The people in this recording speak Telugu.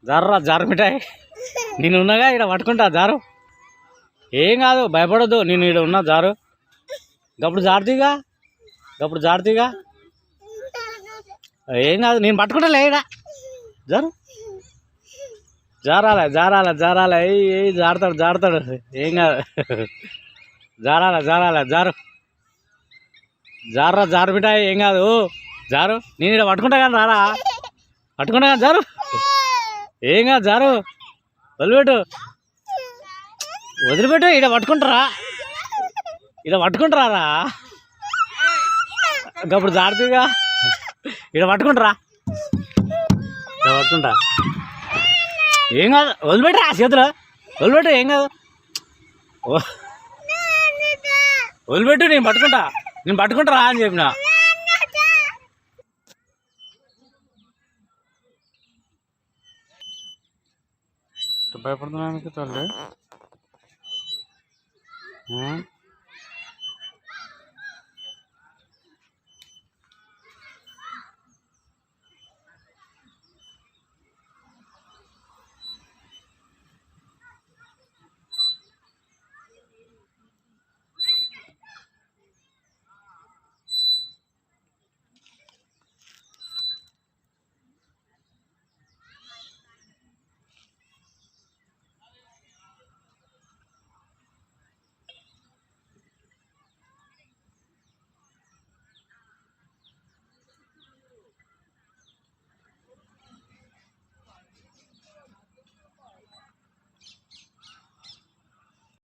జారురా జారు మిఠాయి నేను ఉన్నగా ఇక్కడ పట్టుకుంటా జారు. ఏం కాదు భయపడొద్దు, నేను ఇక్కడ ఉన్నా జారు. గప్పుడు జారుతీగా, గప్పుడు జారుతీగా, ఏం కాదు నేను పట్టుకుంటా ఇక్కడ జారు. జారాలే జారాలే జారాలే, ఏ జారుతాడు జారుతాడు, ఏం కాదు. జారాలే జారాలే జారు, జారురా జారు మిఠాయి, ఏం కాదు జారు. నేను ఇక్కడ పట్టుకుంటా కానీ రారా, పట్టుకుంటా కానీ జారు, ఏం కాదు జారు. వదిలిపెట్టు వదిలిపెట్టు, ఇక్కడ పట్టుకుంటారా, ఇక్కడ పట్టుకుంటారా, గప్పుడు జారుతీగా, ఇక్కడ పట్టుకుంటారా, ఇక్కడ పట్టుకుంటా, ఏం కాదు వదిలిపెట్టరా చేతులు, వదిలిపెట్టు ఏం కాదు, వదిలిపెట్టు నేను పట్టుకుంటా, నేను పట్టుకుంటారా అని చెప్పిన. భయపడుతున్నానికి తల్లి